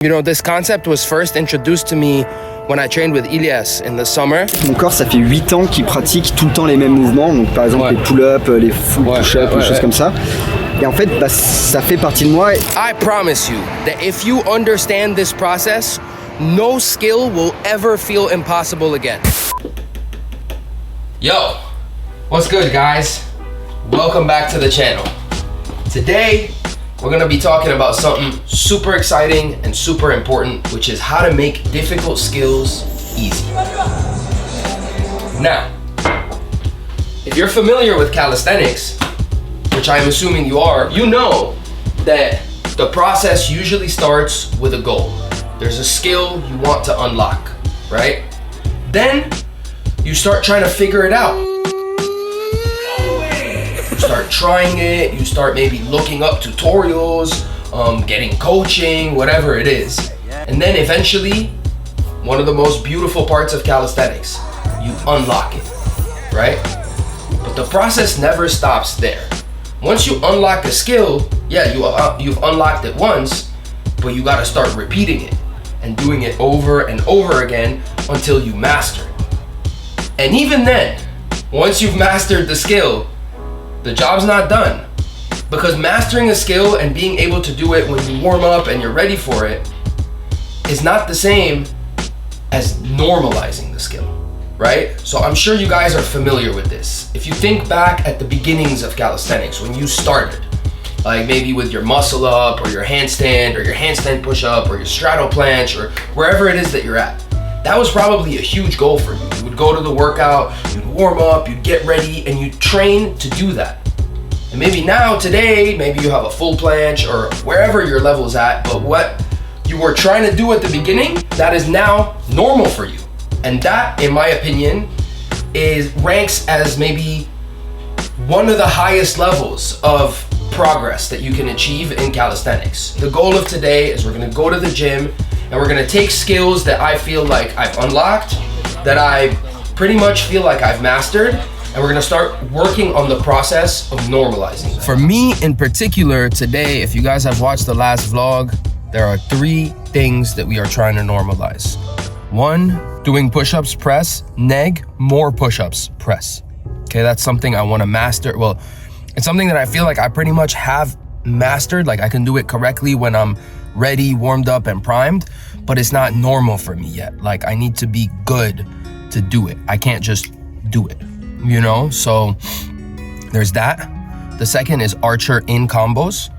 You know, this concept was first introduced to me when I trained with Ilias in the summer. Mon corps, ça fait 8 ans qu'il pratique tout le temps les mêmes mouvements, donc par exemple les pull-ups, les full push-ups, des choses comme ça. Et en fait, ça fait partie de moi. I promise you that if you understand this process, no skill will ever feel impossible again. Yo, what's good, guys? Welcome back to the channel. Today, we're gonna be talking about something super exciting and super important, which is how to make difficult skills easy. Now, if you're familiar with calisthenics, which I'm assuming you are, you know that the process usually starts with a goal. There's a skill you want to unlock, right? Then you start trying to figure it out. You start trying it, you start maybe looking up tutorials, getting coaching, whatever it is. And then eventually, one of the most beautiful parts of calisthenics, you unlock it, right? But the process never stops there. Once you unlock a skill, yeah, you've unlocked it once, but you gotta start repeating it and doing it over and over again until you master it. And even then, once you've mastered the skill, the job's not done. Because mastering a skill and being able to do it when you warm up and you're ready for it is not the same as normalizing the skill, right? So I'm sure you guys are familiar with this. If you think back at the beginnings of calisthenics, when you started, like maybe with your muscle up or your handstand or your handstand push up or your straddle planche or wherever it is that you're at, that was probably a huge goal for you. You would go to the workout, you'd warm up, you'd get ready, and you'd train to do that. And maybe now, today, maybe you have a full planche or wherever your level is at, but what you were trying to do at the beginning, that is now normal for you. And that, in my opinion, ranks as maybe one of the highest levels of progress that you can achieve in calisthenics. The goal of today is we're gonna go to the gym and we're gonna take skills that I feel like I've unlocked, that I pretty much feel like I've mastered, and we're gonna start working on the process of normalizing. For me in particular today, if you guys have watched the last vlog, there are 3 things that we are trying to normalize. 1, doing push-ups, press, neg, more push-ups, press. Okay, that's something I wanna master. Well, it's something that I feel like I pretty much have mastered, like I can do it correctly when I'm ready, warmed up, and primed, but it's not normal for me yet. Like I need to be good to do it. I can't just do it, you know? So there's that. The second is archer in combos.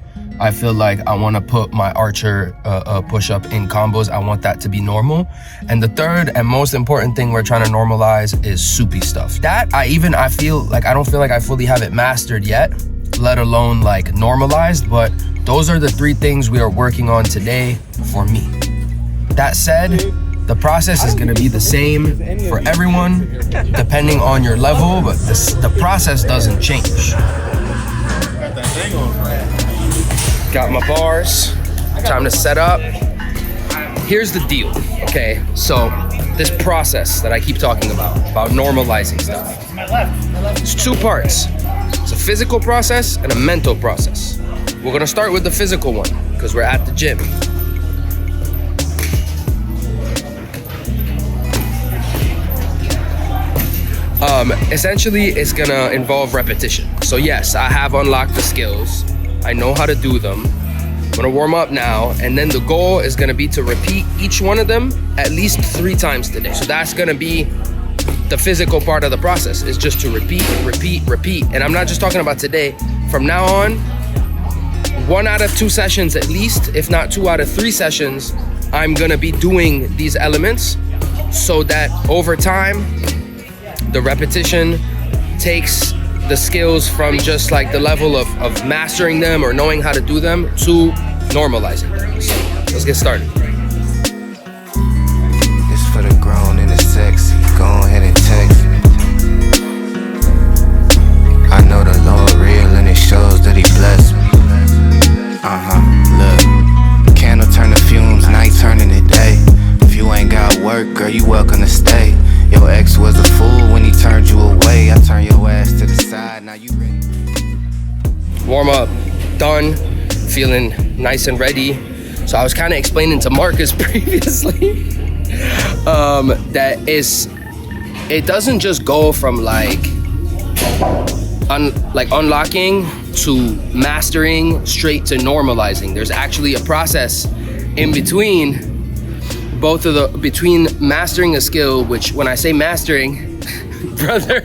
I feel like I want to put my archer push-up in combos. I want that to be normal. And the third and most important thing we're trying to normalize is soupy stuff. That I feel like I don't feel like I fully have it mastered yet, let alone like normalized, but those are the 3 things we are working on today for me. That said, the process is gonna be the same for everyone, depending on your level, but the process doesn't change. Got my bars, time to set up. Here's the deal, okay? So this process that I keep talking about normalizing stuff. It's 2 parts. It's a physical process and a mental process. We're gonna start with the physical one because we're at the gym. Essentially, it's gonna involve repetition. So yes, I have unlocked the skills. I know how to do them. I'm gonna warm up now, and then the goal is gonna be to repeat each one of them at least 3 times today. So that's gonna be the physical part of the process, is just to repeat, repeat, repeat. And I'm not just talking about today. From now on, 1 out of 2 sessions at least, if not 2 out of 3 sessions, I'm gonna be doing these elements so that over time, the repetition takes the skills from just like the level of mastering them or knowing how to do them to normalizing them. So let's get started. It's for the grown and the sexy. Go ahead and text me. I know the Lord real and it shows that he blessed me. Look. Candle turn to fumes, night turning to day. If you ain't got work, girl, you welcome to stay. Your ex was a fool when he turned you away. I turned your ass to the side, now you ready. Warm up, done, feeling nice and ready. So I was kind of explaining to Marcus previously that it doesn't just go from like unlocking to mastering straight to normalizing. There's actually a process in between between mastering a skill, which when I say mastering, brother,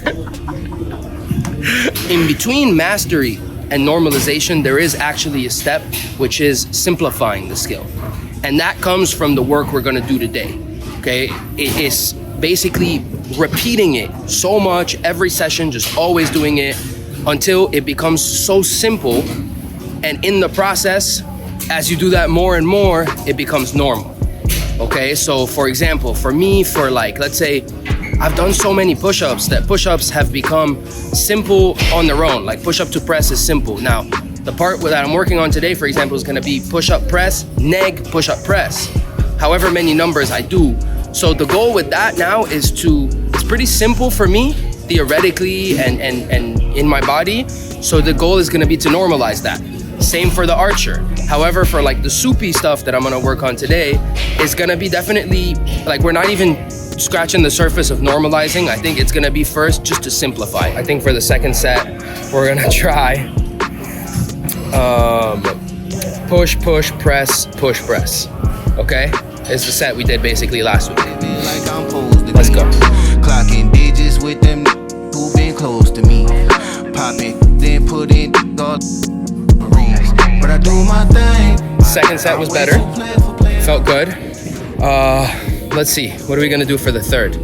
in between mastery and normalization, there is actually a step which is simplifying the skill. And that comes from the work we're gonna do today, okay? It is basically repeating it so much every session, just always doing it until it becomes so simple. And in the process, as you do that more and more, it becomes normal. Okay, so for example, for me, for like, let's say, I've done so many push-ups that push-ups have become simple on their own. Like push-up to press is simple. Now, the part that I'm working on today, for example, is gonna be push-up press, neg, push-up press. However many numbers I do. So the goal with that now is it's pretty simple for me, theoretically and in my body. So the goal is gonna be to normalize that. Same for the archer. However, for like the soupy stuff that I'm gonna work on today, is gonna be definitely, like we're not even scratching the surface of normalizing. I think it's gonna be first just to simplify. I think for the second set, we're gonna try push, push, press, push, press. Okay? It's the set we did basically last week. Let's go. Clocking digits with them who been close to me. Pop it, then put in all. But I do my thing. Second set was better. Felt good. Let's see. What are we gonna do for the third?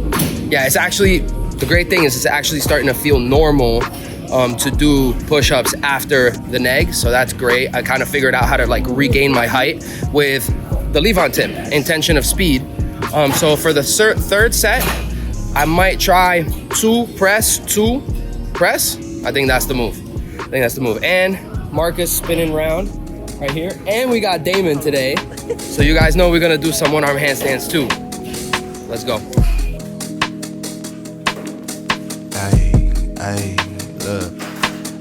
Yeah, it's actually, the great thing is it's actually starting to feel normal to do push-ups after the neg. So that's great. I kind of figured out how to like regain my height with the Levant tip, intention of speed. So for the third set, I might try 2 press, 2 press. I think that's the move. And Marcus spinning round right here. And we got Damon today. So you guys know we're gonna do some one-arm handstands too. Let's go. Hey, look.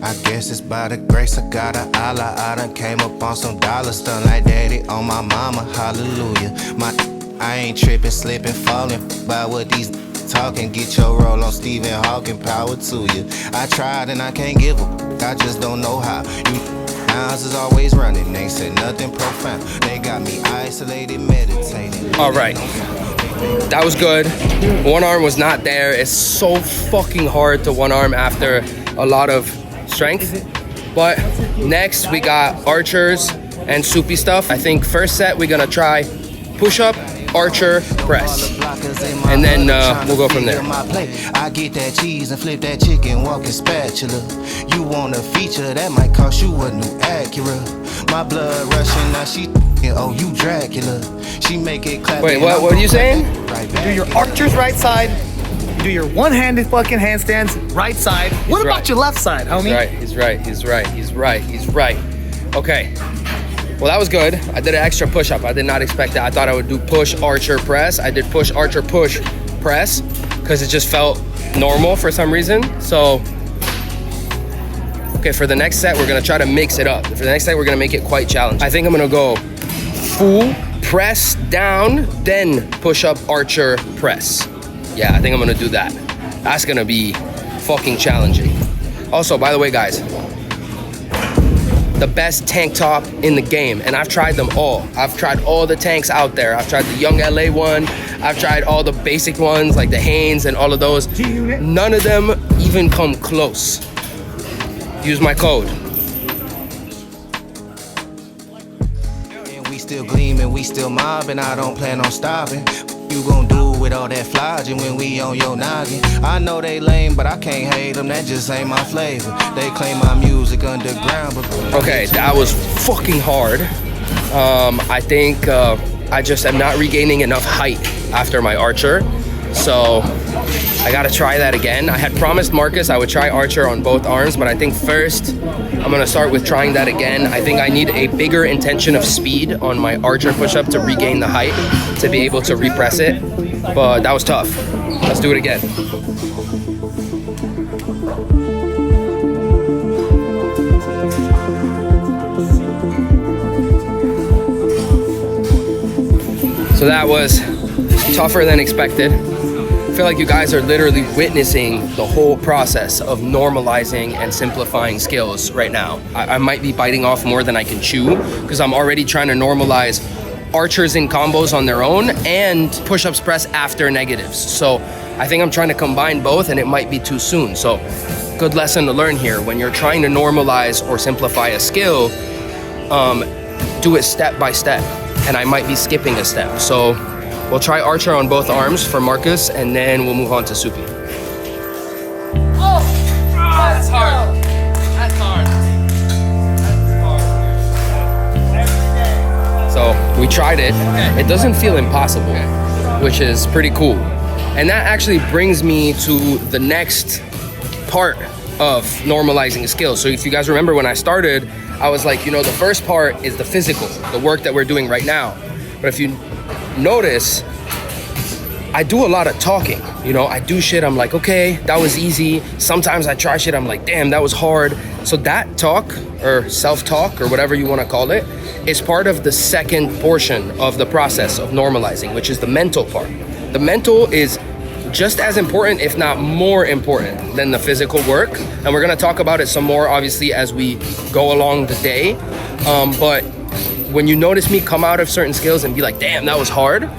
I guess it's by the grace of God. I done came up on some dollars, stun like daddy on my mama. Hallelujah. I ain't tripping, slipping, falling by what these talking. Get your roll on Stephen Hawking, power to you. I tried and I can't give up. I just don't know how. You eyes is always running. They said nothing profound. They got me isolated, meditating. All right. That was good. One arm was not there. It's so fucking hard to one arm after a lot of strength. But next we got archers and soupy stuff. I think first set we're gonna try push up, archer, press, and then we'll go from there. I get that cheese and flip that chicken, walking spatula. You want a feature that might cost you a new Acura. My blood rushing, now she oh you Dracula. She make it clap. Wait, what are you saying? Do your archers right side. Do your one-handed fucking handstands right side. What about your left side, homie? He's right. Okay. Well, that was good. I did an extra push-up. I did not expect that. I thought I would do push, archer, press. I did push, archer, push, press, because it just felt normal for some reason. So, okay, for the next set, we're gonna try to mix it up. For the next set, we're gonna make it quite challenging. I think I'm gonna go full, press, down, then push up, archer, press. Yeah, I think I'm gonna do that. That's gonna be fucking challenging. Also, by the way, guys, the best tank top in the game, and I've tried them all. I've tried all the tanks out there. I've tried the Young LA one. I've tried all the basic ones like the Hanes and all of those. None of them even come close. Use my code. And we still gleaming, we still mobbing. I don't plan on stopping. You gon' do with all that flogging when we on your noggin? I know they lame, but I can't hate them. That just ain't my flavor. They claim my music underground, but okay, that was fucking hard. I think I just am not regaining enough height after my archer, so I gotta try that again. I had promised Marcus I would try archer on both arms, but I think first I'm gonna start with trying that again. I think I need a bigger intention of speed on my archer push-up to regain the height, to be able to repress it, but that was tough. Let's do it again. So that was tougher than expected. I feel like you guys are literally witnessing the whole process of normalizing and simplifying skills right now. I might be biting off more than I can chew because I'm already trying to normalize archers in combos on their own and push-ups press after negatives. So I think I'm trying to combine both and it might be too soon. So good lesson to learn here. When you're trying to normalize or simplify a skill, do it step by step. And I might be skipping a step. So we'll try archer on both arms for Marcus and then we'll move on to Soupy. Oh, that's hard. That's hard. So we tried it. It doesn't feel impossible, which is pretty cool. And that actually brings me to the next part of normalizing skills. So if you guys remember when I started, I was like, the first part is the physical, the work that we're doing right now. But if you notice, I do a lot of talking. I do shit, I'm like, okay, that was easy. Sometimes I try shit, I'm like, damn, that was hard. So that talk or self-talk or whatever you want to call it is part of the second portion of the process of normalizing, which is the mental part. The mental is just as important, if not more important than the physical work. And we're gonna talk about it some more, obviously, as we go along the day. But when you notice me come out of certain skills and be like, damn, that was hard,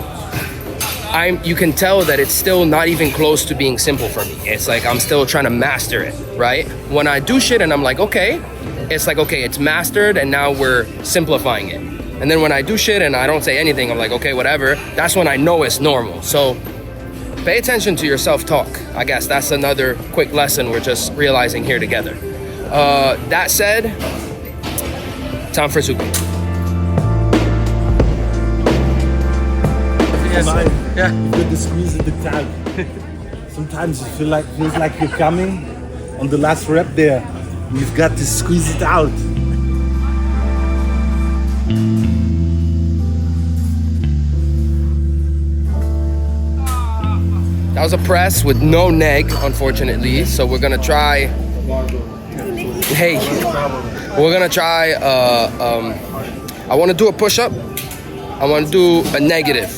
you can tell that it's still not even close to being simple for me. It's like I'm still trying to master it, right? When I do shit and I'm like, okay, it's like, okay, it's mastered and now we're simplifying it. And then when I do shit and I don't say anything, I'm like, okay, whatever. That's when I know it's normal. So pay attention to your self-talk. I guess that's another quick lesson we're just realizing here together. That said, time for Soupy. Yeah. You put the squeeze in the tag. Sometimes it feels like you're coming on the last rep there. And you've got to squeeze it out. That was a press with no neg, unfortunately. So we're gonna try. Hey, we're gonna try. I want to do a push-up. I want to do a negative.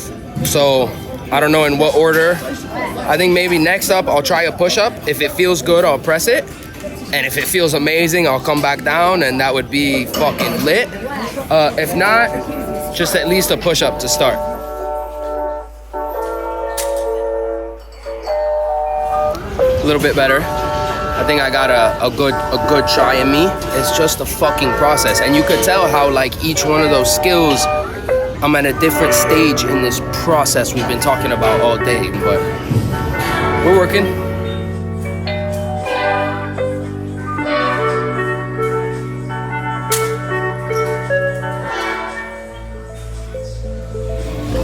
So I don't know in what order. I think maybe next up I'll try a push-up. If it feels good, I'll press it. And if it feels amazing, I'll come back down and that would be fucking lit. If not, just at least a push-up to start. A little bit better. I think I got a good try in me. It's just a fucking process. And you could tell how like each one of those skills, I'm at a different stage in this process we've been talking about all day, but we're working.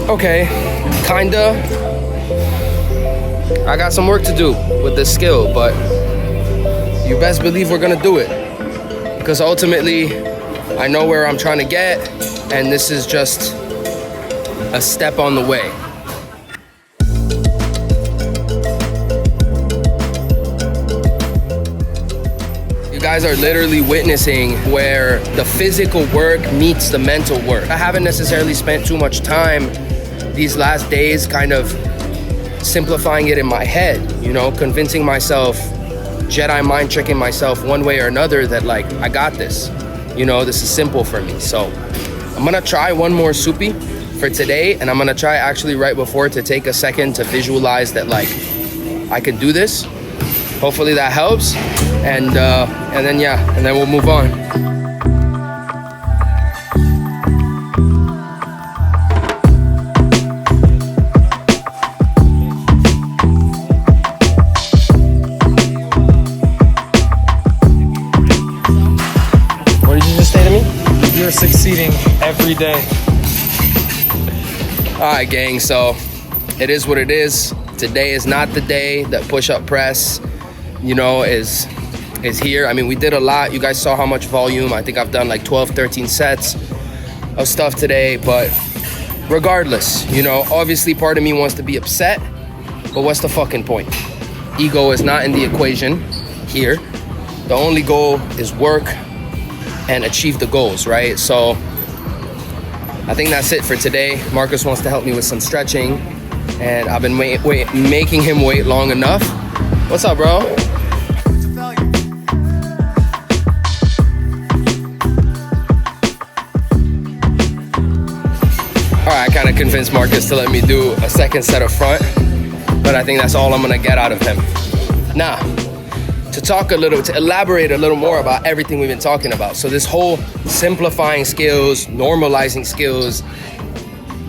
Okay, kinda. I got some work to do with this skill, but you best believe we're gonna do it. Because ultimately, I know where I'm trying to get, and this is just a step on the way. You guys are literally witnessing where the physical work meets the mental work. I haven't necessarily spent too much time these last days kind of simplifying it in my head, convincing myself, Jedi mind tricking myself one way or another that like, I got this, this is simple for me. So I'm gonna try one more Soupy for today, and I'm gonna try actually right before to take a second to visualize that like, I can do this. Hopefully that helps, and then we'll move on. You're succeeding every day. All right, gang, so it is what it is. Today is not the day that push-up press, is here. I mean, we did a lot. You guys saw how much volume. I think I've done like 12, 13 sets of stuff today, but regardless, obviously part of me wants to be upset, but what's the fucking point? Ego is not in the equation here. The only goal is work and achieve the goals, right? So I think that's it for today. Marcus wants to help me with some stretching, and I've been making him wait long enough. What's up, bro? All right, I kind of convinced Marcus to let me do a second set of front, but I think that's all I'm gonna get out of him. Now, to elaborate a little more about everything we've been talking about. So this whole simplifying skills, normalizing skills,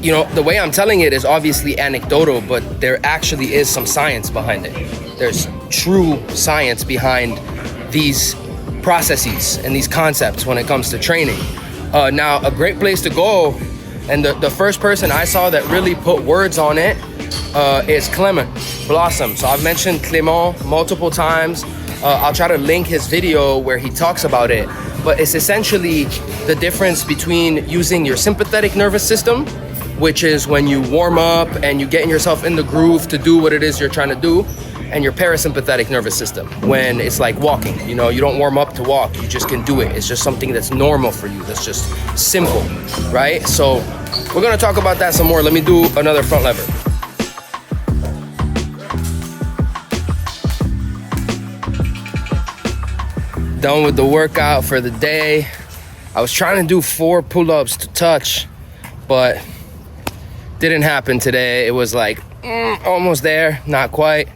you know, the way I'm telling it is obviously anecdotal, but there actually is some science behind it. There's true science behind these processes and these concepts when it comes to training. Now, a great place to go, and the first person I saw that really put words on it is Clement Blossom. So I've mentioned Clement multiple times. I'll try to link his video where he talks about it, but it's essentially the difference between using your sympathetic nervous system, which is when you warm up and you getting yourself in the groove to do what it is you're trying to do, and your parasympathetic nervous system, when it's like walking. You know, you don't warm up to walk, you just can do it. It's just something that's normal for you, that's just simple, right? So we're gonna talk about that some more. Let me do another front lever. Done with the workout for the day. I was trying to do 4 pull-ups to touch, but didn't happen today. It was like almost there, not quite.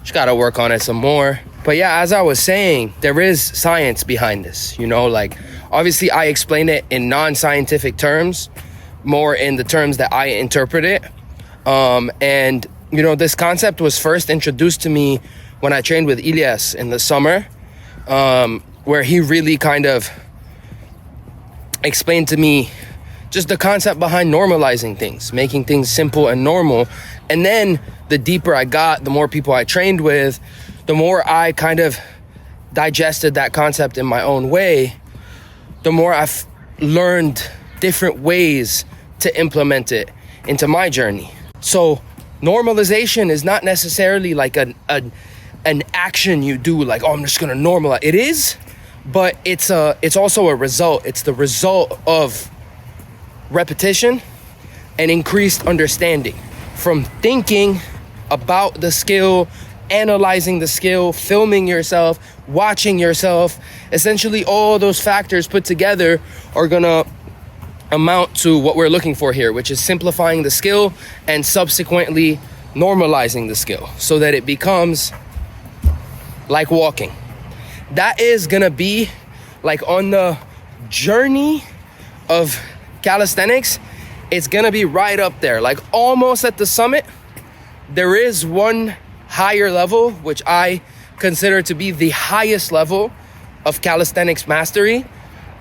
Just gotta work on it some more. But yeah, as I was saying, there is science behind this, you know, like obviously I explain it in non-scientific terms, more in the terms that I interpret it. And you know, this concept was first introduced to me when I trained with Ilyas in the summer, where he really kind of explained to me just the concept behind normalizing things, making things simple and normal. And then the deeper I got, the more people I trained with, the more I kind of digested that concept in my own way, the more I've learned different ways to implement it into my journey. So normalization is not necessarily like an action you do, like, oh, I'm just gonna normalize. It is, but it's also a result. It's the result of repetition and increased understanding from thinking about the skill, analyzing the skill, filming yourself, watching yourself. Essentially, all those factors put together are gonna amount to what we're looking for here, which is simplifying the skill and subsequently normalizing the skill so that it becomes like walking. That is gonna be like on the journey of calisthenics, it's gonna be right up there, like almost at the summit. There is one higher level, which I consider to be the highest level of calisthenics mastery.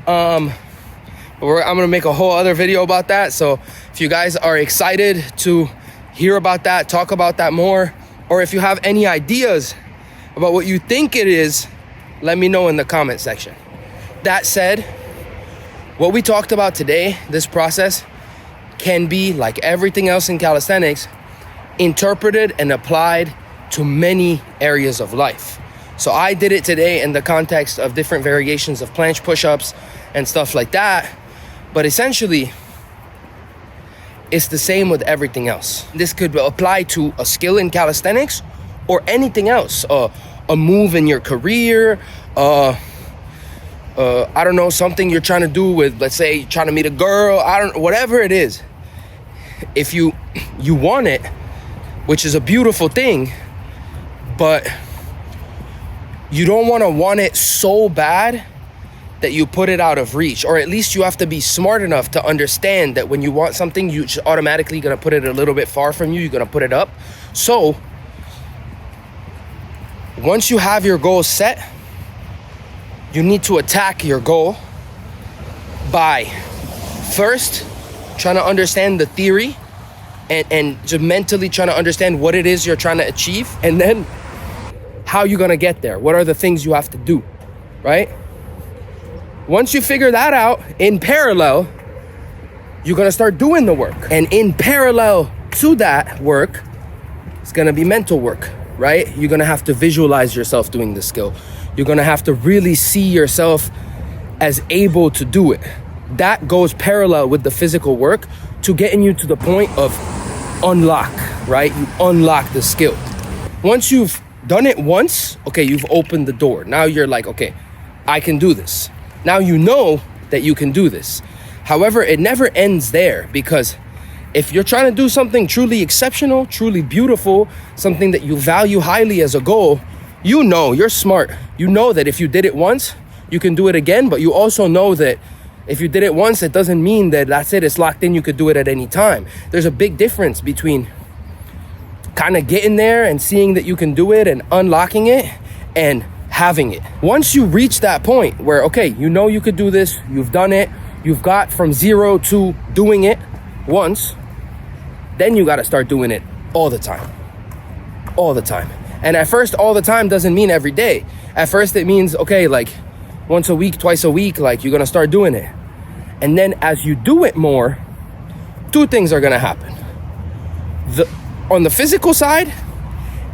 I'm gonna make a whole other video about that. So if you guys are excited to hear about that, talk about that more, or if you have any ideas about what you think it is, let me know in the comment section. That said, what we talked about today, this process, can be, like everything else in calisthenics, interpreted and applied to many areas of life. So I did it today in the context of different variations of planche push-ups and stuff like that. But essentially, it's the same with everything else. This could apply to a skill in calisthenics or anything else. A move in your career, I don't know, something you're trying to do with, let's say, you're trying to meet a girl, whatever it is. If you want it, which is a beautiful thing, but you don't want it so bad that you put it out of reach, or at least you have to be smart enough to understand that when you want something, you're just automatically gonna put it a little bit far from you, you're gonna put it up. So once you have your goal set, you need to attack your goal by first trying to understand the theory and just mentally trying to understand what it is you're trying to achieve, and then how you're gonna get there. What are the things you have to do, right? Once you figure that out, in parallel, you're gonna start doing the work. And in parallel to that work, it's gonna be mental work, right? You're gonna have to visualize yourself doing the skill. You're gonna have to really see yourself as able to do it. that goes parallel with the physical work to getting you to the point of unlock, right? You unlock the skill. Once you've done it once, okay, you've opened the door. Now you're like, okay, I can do this. Now you know that you can do this. However, it never ends there, because if you're trying to do something truly exceptional, truly beautiful, something that you value highly as a goal, you know, you're smart. You know that if you did it once, you can do it again, but you also know that if you did it once, it doesn't mean that that's it, it's locked in, you could do it at any time. There's a big difference between kind of getting there and seeing that you can do it and unlocking it and having it. Once you reach that point where, okay, you know you could do this, you've done it, you've got from 0 to doing it once, then you got to start doing it all the time. All the time. And at first, all the time doesn't mean every day. At first, it means, okay, like once a week, twice a week, like you're going to start doing it. And then as you do it more, two things are going to happen. On the physical side,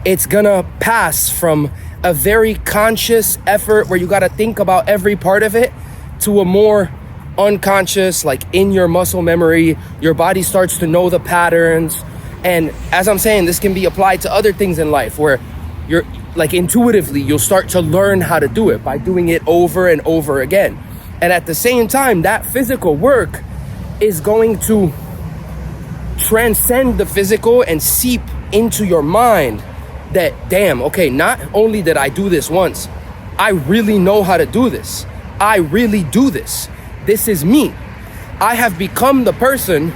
it's going to pass from a very conscious effort where you got to think about every part of it to a more unconscious, like in your muscle memory, your body starts to know the patterns. And as I'm saying, this can be applied to other things in life where you're like intuitively, you'll start to learn how to do it by doing it over and over again. And at the same time, that physical work is going to transcend the physical and seep into your mind that, damn, okay, not only did I do this once, I really know how to do this. I really do this. This is me. I have become the person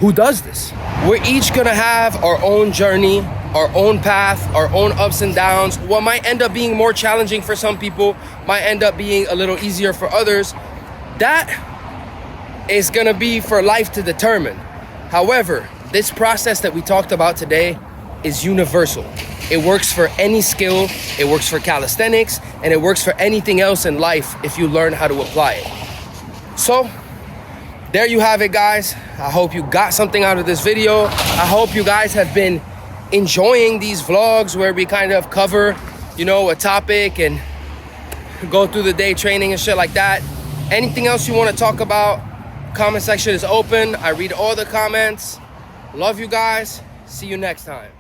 who does this. We're each gonna have our own journey, our own path, our own ups and downs. What might end up being more challenging for some people might end up being a little easier for others. That is gonna be for life to determine. However, this process that we talked about today is universal. It works for any skill, it works for calisthenics, and it works for anything else in life if you learn how to apply it. So, there you have it, guys. I hope you got something out of this video. I hope you guys have been enjoying these vlogs where we kind of cover, you know, a topic and go through the day training and shit like that. Anything else you want to talk about, comment section is open. I read all the comments. Love you guys. See you next time.